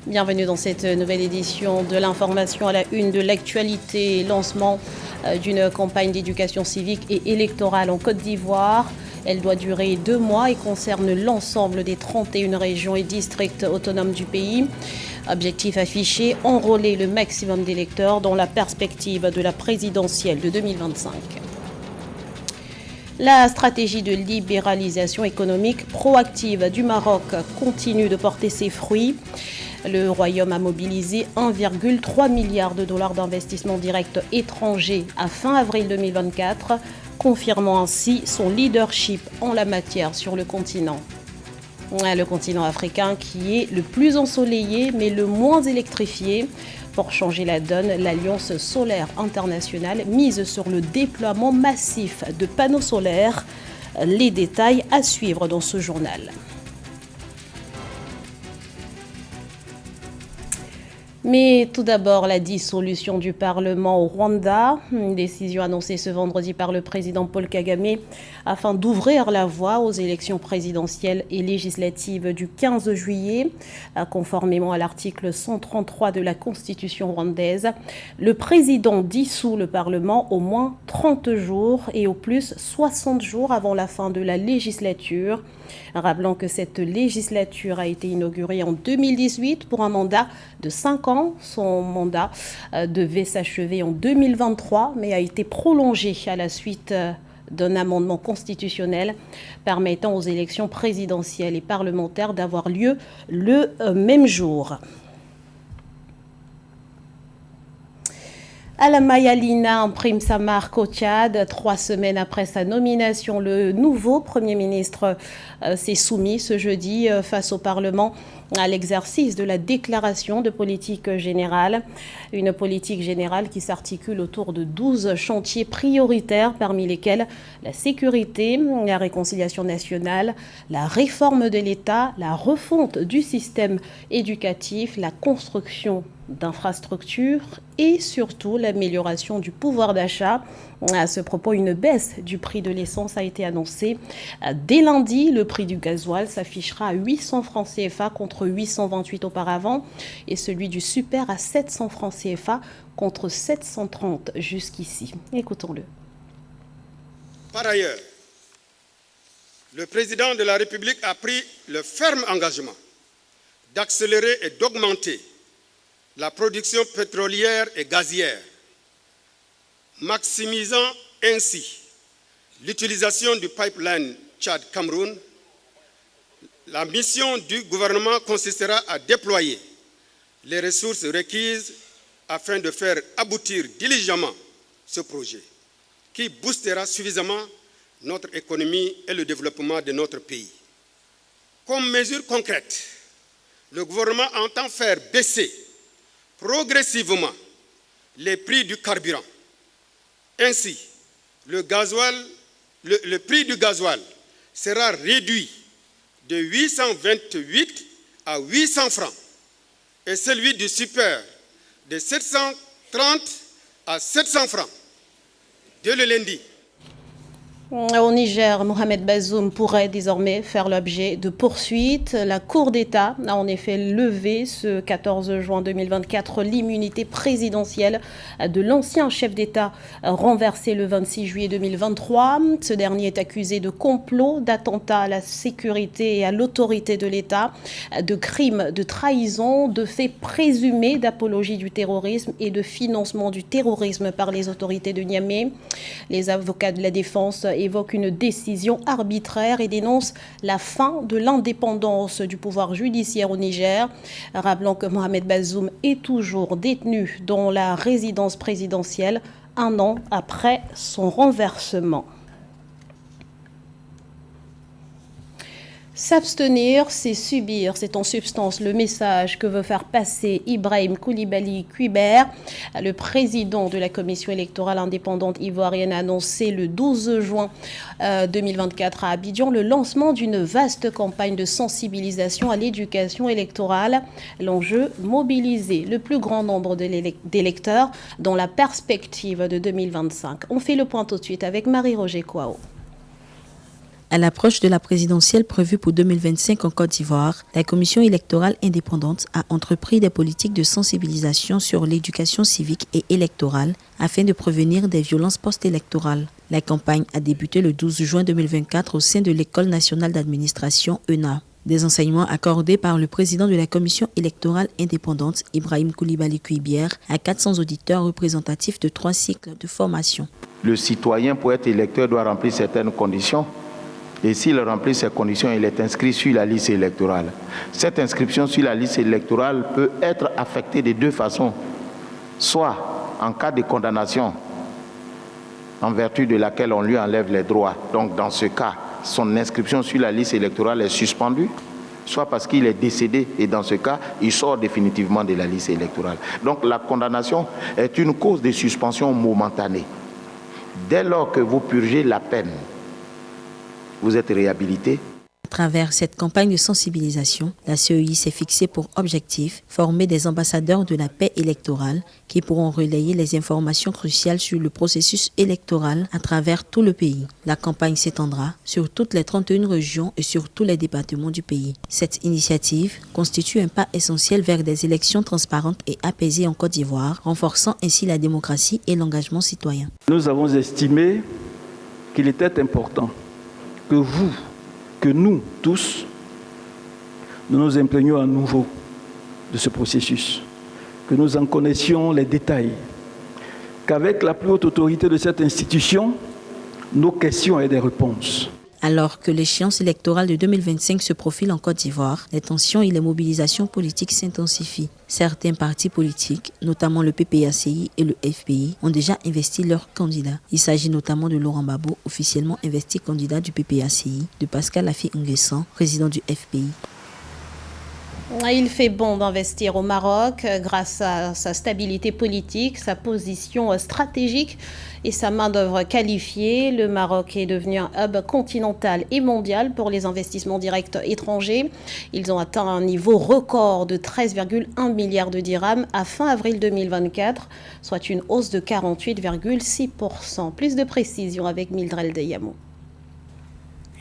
Bienvenue dans cette nouvelle édition de l'information à la une de l'actualité. Lancement d'une campagne d'éducation civique et électorale en Côte d'Ivoire. Elle doit durer 2 mois et concerne l'ensemble des 31 régions et districts autonomes du pays. Objectif affiché, enrôler le maximum d'électeurs dans la perspective de la présidentielle de 2025. La stratégie de libéralisation économique proactive du Maroc continue de porter ses fruits. Le Royaume a mobilisé 1,3 milliard de dollars d'investissements directs étrangers à fin avril 2024, confirmant ainsi son leadership en la matière sur le continent. Le continent africain qui est le plus ensoleillé mais le moins électrifié. Pour changer la donne, l'Alliance solaire internationale mise sur le déploiement massif de panneaux solaires. Les détails à suivre dans ce journal. Mais tout d'abord, la dissolution du Parlement au Rwanda, une décision annoncée ce vendredi par le président Paul Kagame afin d'ouvrir la voie aux élections présidentielles et législatives du 15 juillet. Conformément à l'article 133 de la Constitution rwandaise, le président dissout le Parlement au moins 30 jours et au plus 60 jours avant la fin de la législature. Rappelant que cette législature a été inaugurée en 2018 pour un mandat de 5 ans. Son mandat devait s'achever en 2023, mais a été prolongé à la suite d'un amendement constitutionnel permettant aux élections présidentielles et parlementaires d'avoir lieu le même jour. Alamaya Lina imprime sa marque au Tchad. 3 semaines après sa nomination, le nouveau Premier ministre s'est soumis ce jeudi face au Parlement à l'exercice de la déclaration de politique générale. Une politique générale qui s'articule autour de 12 chantiers prioritaires, parmi lesquels la sécurité, la réconciliation nationale, la réforme de l'État, la refonte du système éducatif, la construction d'infrastructures et surtout l'amélioration du pouvoir d'achat. À ce propos, une baisse du prix de l'essence a été annoncée. Dès lundi, le prix du gasoil s'affichera à 800 francs CFA contre 828 auparavant et celui du super à 700 francs CFA contre 730 jusqu'ici. Écoutons-le. Par ailleurs, le président de la République a pris le ferme engagement d'accélérer et d'augmenter la production pétrolière et gazière, maximisant ainsi l'utilisation du pipeline Tchad-Cameroun. La mission du gouvernement consistera à déployer les ressources requises afin de faire aboutir diligemment ce projet qui boostera suffisamment notre économie et le développement de notre pays. Comme mesure concrète, le gouvernement entend faire baisser progressivement les prix du carburant. Ainsi, le prix du gasoil sera réduit de 828 à 800 francs et celui du super de 730 à 700 francs dès le lundi. Au Niger, Mohamed Bazoum pourrait désormais faire l'objet de poursuites. La Cour d'État a en effet levé ce 14 juin 2024 l'immunité présidentielle de l'ancien chef d'État renversé le 26 juillet 2023. Ce dernier est accusé de complot, d'attentat à la sécurité et à l'autorité de l'État, de crimes de trahison, de faits présumés d'apologie du terrorisme et de financement du terrorisme par les autorités de Niamey. Les avocats de la défense évoque une décision arbitraire et dénonce la fin de l'indépendance du pouvoir judiciaire au Niger, rappelant que Mohamed Bazoum est toujours détenu dans la résidence présidentielle 1 an après son renversement. S'abstenir, c'est subir. C'est en substance le message que veut faire passer Ibrahim Koulibaly Kuiber. Le président de la commission électorale indépendante ivoirienne a annoncé le 12 juin 2024 à Abidjan le lancement d'une vaste campagne de sensibilisation à l'éducation électorale. L'enjeu, mobiliser le plus grand nombre d'électeurs dans la perspective de 2025. On fait le point tout de suite avec Marie-Roger Kouao. À l'approche de la présidentielle prévue pour 2025 en Côte d'Ivoire, la Commission électorale indépendante a entrepris des politiques de sensibilisation sur l'éducation civique et électorale afin de prévenir des violences post-électorales. La campagne a débuté le 12 juin 2024 au sein de l'École nationale d'administration ENA. Des enseignements accordés par le président de la Commission électorale indépendante, Ibrahim Koulibaly Kuibière, à 400 auditeurs représentatifs de 3 cycles de formation. Le citoyen, pour être électeur, doit remplir certaines conditions. Et s'il remplit ces conditions, il est inscrit sur la liste électorale. Cette inscription sur la liste électorale peut être affectée de 2 façons. Soit en cas de condamnation, en vertu de laquelle on lui enlève les droits. Donc dans ce cas, son inscription sur la liste électorale est suspendue. Soit parce qu'il est décédé et dans ce cas, il sort définitivement de la liste électorale. Donc la condamnation est une cause de suspension momentanée. Dès lors que vous purgez la peine, vous êtes réhabilité. À travers cette campagne de sensibilisation, la CEI s'est fixée pour objectif former des ambassadeurs de la paix électorale qui pourront relayer les informations cruciales sur le processus électoral à travers tout le pays. La campagne s'étendra sur toutes les 31 régions et sur tous les départements du pays. Cette initiative constitue un pas essentiel vers des élections transparentes et apaisées en Côte d'Ivoire, renforçant ainsi la démocratie et l'engagement citoyen. Nous avons estimé qu'il était important que nous tous, nous nous imprégnions à nouveau de ce processus, que nous en connaissions les détails, qu'avec la plus haute autorité de cette institution, nos questions aient des réponses. Alors que l'échéance électorale de 2025 se profile en Côte d'Ivoire, les tensions et les mobilisations politiques s'intensifient. Certains partis politiques, notamment le PPACI et le FPI, ont déjà investi leurs candidats. Il s'agit notamment de Laurent Gbagbo, officiellement investi candidat du PPACI, de Pascal Affi-N'Guessan, président du FPI. Il fait bon d'investir au Maroc grâce à sa stabilité politique, sa position stratégique et sa main-d'œuvre qualifiée. Le Maroc est devenu un hub continental et mondial pour les investissements directs étrangers. Ils ont atteint un niveau record de 13,1 milliards de dirhams à fin avril 2024, soit une hausse de 48,6%. Plus de précisions avec Mildred Deyamo.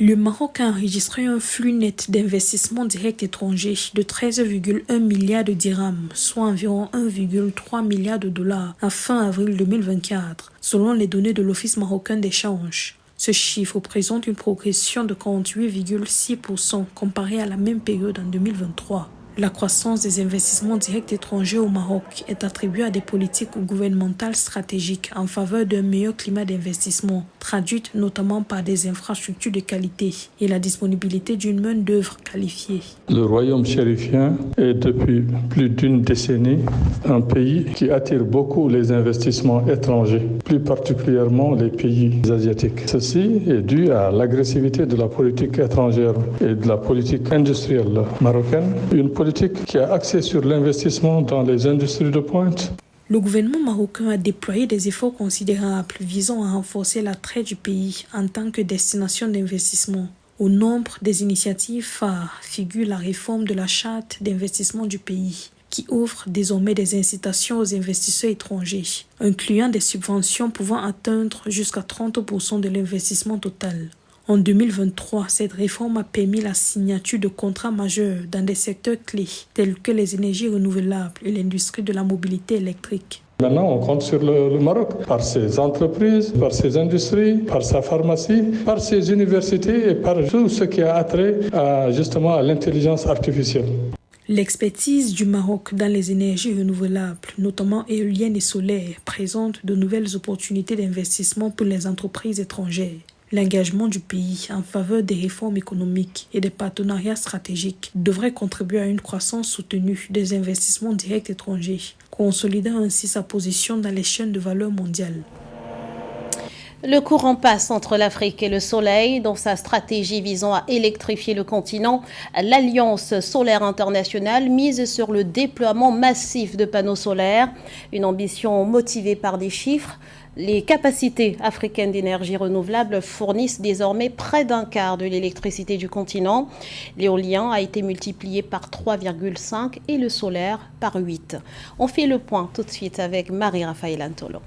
Le Maroc a enregistré un flux net d'investissements directs étrangers de 13,1 milliards de dirhams, soit environ 1,3 milliard de dollars à fin avril 2024, selon les données de l'Office marocain d'échange. Ce chiffre représente une progression de 48,6% comparé à la même période en 2023. La croissance des investissements directs étrangers au Maroc est attribuée à des politiques gouvernementales stratégiques en faveur d'un meilleur climat d'investissement, traduite notamment par des infrastructures de qualité et la disponibilité d'une main-d'œuvre qualifiée. Le royaume chérifien est depuis plus d'une décennie un pays qui attire beaucoup les investissements étrangers, plus particulièrement les pays asiatiques. Ceci est dû à l'agressivité de la politique étrangère et de la politique industrielle marocaine, une politique qui a axé sur l'investissement dans les industries de pointe. Le gouvernement marocain a déployé des efforts considérables visant à renforcer l'attrait du pays en tant que destination d'investissement. Au nombre des initiatives phares figure la réforme de la charte d'investissement du pays, qui offre désormais des incitations aux investisseurs étrangers, incluant des subventions pouvant atteindre jusqu'à 30% de l'investissement total. En 2023, cette réforme a permis la signature de contrats majeurs dans des secteurs clés tels que les énergies renouvelables et l'industrie de la mobilité électrique. Maintenant, on compte sur le Maroc, par ses entreprises, par ses industries, par sa pharmacie, par ses universités et par tout ce qui a attrait justement à l'intelligence artificielle. L'expertise du Maroc dans les énergies renouvelables, notamment éoliennes et solaires, présente de nouvelles opportunités d'investissement pour les entreprises étrangères. L'engagement du pays en faveur des réformes économiques et des partenariats stratégiques devrait contribuer à une croissance soutenue des investissements directs étrangers, consolidant ainsi sa position dans les chaînes de valeur mondiales. Le courant passe entre l'Afrique et le Soleil. Dans sa stratégie visant à électrifier le continent, l'Alliance solaire internationale mise sur le déploiement massif de panneaux solaires, une ambition motivée par des chiffres. Les capacités africaines d'énergie renouvelable fournissent désormais près d'un quart de l'électricité du continent. L'éolien a été multiplié par 3,5 et le solaire par 8. On fait le point tout de suite avec Marie-Raphaël Antolo.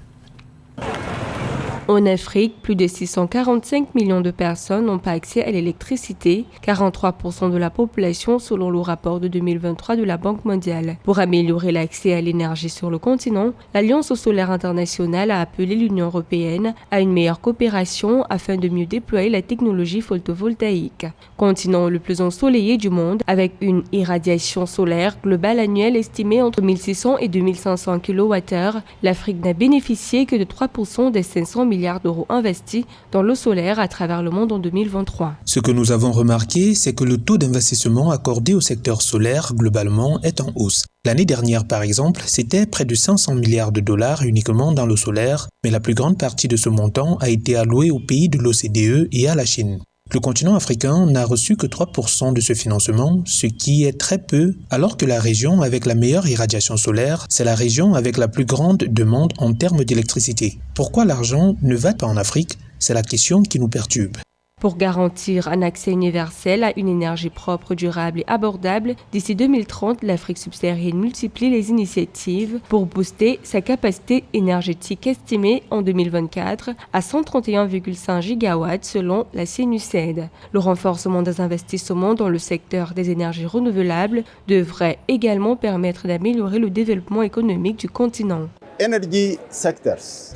En Afrique, plus de 645 millions de personnes n'ont pas accès à l'électricité, 43% de la population selon le rapport de 2023 de la Banque mondiale. Pour améliorer l'accès à l'énergie sur le continent, l'Alliance solaire internationale a appelé l'Union européenne à une meilleure coopération afin de mieux déployer la technologie photovoltaïque. Continent le plus ensoleillé du monde, avec une irradiation solaire globale annuelle estimée entre 1600 et 2500 kWh, l'Afrique n'a bénéficié que de 3% des 500 milliards d'euros investis dans le solaire à travers le monde en 2023. Ce que nous avons remarqué, c'est que le taux d'investissement accordé au secteur solaire globalement est en hausse. L'année dernière, par exemple, c'était près de 500 milliards de dollars uniquement dans le solaire, mais la plus grande partie de ce montant a été allouée aux pays de l'OCDE et à la Chine. Le continent africain n'a reçu que 3% de ce financement, ce qui est très peu, alors que la région avec la meilleure irradiation solaire, c'est la région avec la plus grande demande en termes d'électricité. Pourquoi l'argent ne va pas en Afrique? C'est la question qui nous perturbe. Pour garantir un accès universel à une énergie propre, durable et abordable, d'ici 2030, l'Afrique subsaharienne multiplie les initiatives pour booster sa capacité énergétique estimée en 2024 à 131,5 gigawatts selon la CNUSED. Le renforcement des investissements dans le secteur des énergies renouvelables devrait également permettre d'améliorer le développement économique du continent.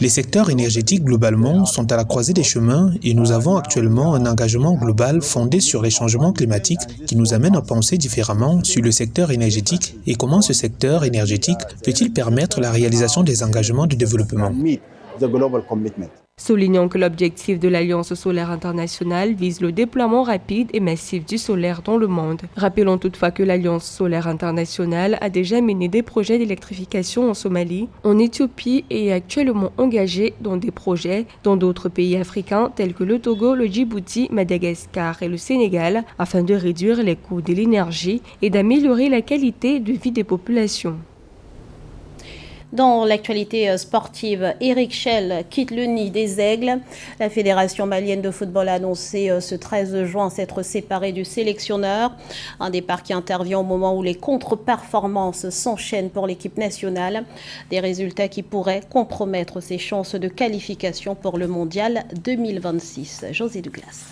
Les secteurs énergétiques globalement sont à la croisée des chemins et nous avons actuellement un engagement global fondé sur les changements climatiques qui nous amène à penser différemment sur le secteur énergétique et comment ce secteur énergétique peut-il permettre la réalisation des engagements de développement. Soulignant que l'objectif de l'Alliance solaire internationale vise le déploiement rapide et massif du solaire dans le monde. Rappelons toutefois que l'Alliance solaire internationale a déjà mené des projets d'électrification en Somalie, en Éthiopie et est actuellement engagée dans des projets dans d'autres pays africains tels que le Togo, le Djibouti, Madagascar et le Sénégal afin de réduire les coûts de l'énergie et d'améliorer la qualité de vie des populations. Dans l'actualité sportive, Éric Schell quitte le nid des Aigles. La Fédération malienne de football a annoncé ce 13 juin s'être séparée du sélectionneur. Un départ qui intervient au moment où les contre-performances s'enchaînent pour l'équipe nationale. Des résultats qui pourraient compromettre ses chances de qualification pour le mondial 2026. José Douglas.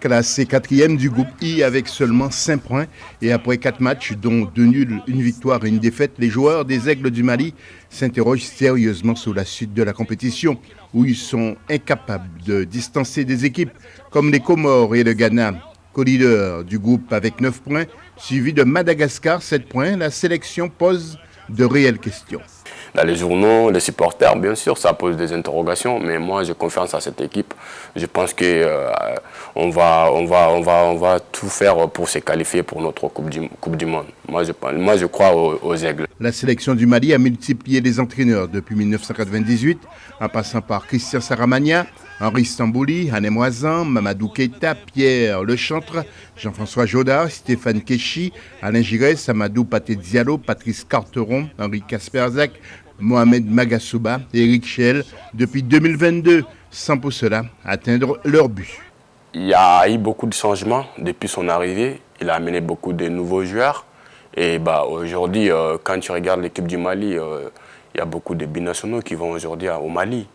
Classé 4e du groupe I avec seulement 5 points et après 4 matchs dont 2 nuls, une victoire et une défaite, les joueurs des Aigles du Mali s'interrogent sérieusement sur la suite de la compétition où ils sont incapables de distancer des équipes comme les Comores et le Ghana. Co-leader du groupe avec 9 points, suivi de Madagascar 7 points, la sélection pose de réelles questions. Dans les journaux, les supporters, bien sûr, ça pose des interrogations, mais moi j'ai confiance à cette équipe. Je pense qu'on va tout faire pour se qualifier pour notre Coupe du Monde. Moi je crois aux Aigles. La sélection du Mali a multiplié les entraîneurs depuis 1998, en passant par Christian Saramagna, Henri Stambouli, Hanem Ouazan, Mamadou Keita, Pierre Lechantre, Jean-François Jodard, Stéphane Kechi, Alain Giresse, Amadou Paté Diallo, Patrice Carteron, Henri Kasperzak, Mohamed Magassouba et Éric Schell depuis 2022, sans pour cela atteindre leur but. Il y a eu beaucoup de changements depuis son arrivée. Il a amené beaucoup de nouveaux joueurs. Et aujourd'hui, quand tu regardes l'équipe du Mali, il y a beaucoup de binationaux qui vont aujourd'hui au Mali.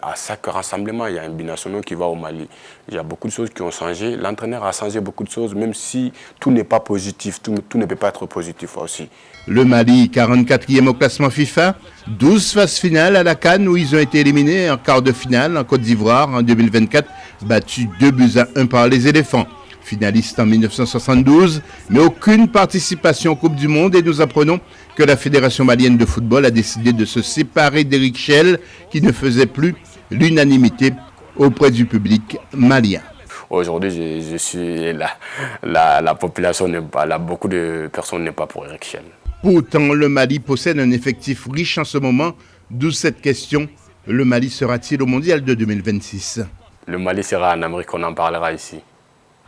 À chaque rassemblement, il y a un binational qui va au Mali. Il y a beaucoup de choses qui ont changé. L'entraîneur a changé beaucoup de choses, même si tout n'est pas positif, tout ne peut pas être positif aussi. Le Mali, 44e au classement FIFA, 12 phases finales à la CAN où ils ont été éliminés en quart de finale en Côte d'Ivoire en 2024, battus 2-1 par les éléphants. Finaliste en 1972, mais aucune participation en Coupe du Monde et nous apprenons que la Fédération malienne de football a décidé de se séparer d'Éric Schell qui ne faisait plus l'unanimité auprès du public malien. Aujourd'hui, je suis la population n'est pas là, beaucoup de personnes n'est pas pour Éric Schell. Pourtant, le Mali possède un effectif riche en ce moment, d'où cette question, le Mali sera-t-il au mondial de 2026 ? Le Mali sera en Amérique, on en parlera ici.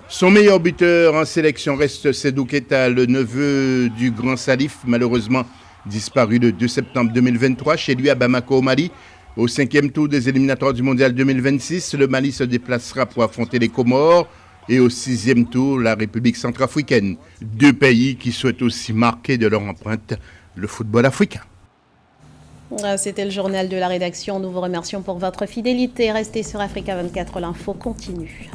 Son meilleur buteur en sélection reste Sédou Keita, le neveu du grand Salif, malheureusement disparu le 2 septembre 2023 chez lui à Bamako au Mali. Au 5e tour des éliminatoires du mondial 2026, le Mali se déplacera pour affronter les Comores et au 6e tour, la République centrafricaine. 2 pays qui souhaitent aussi marquer de leur empreinte le football africain. C'était le journal de la rédaction. Nous vous remercions pour votre fidélité. Restez sur Africa 24, l'info continue.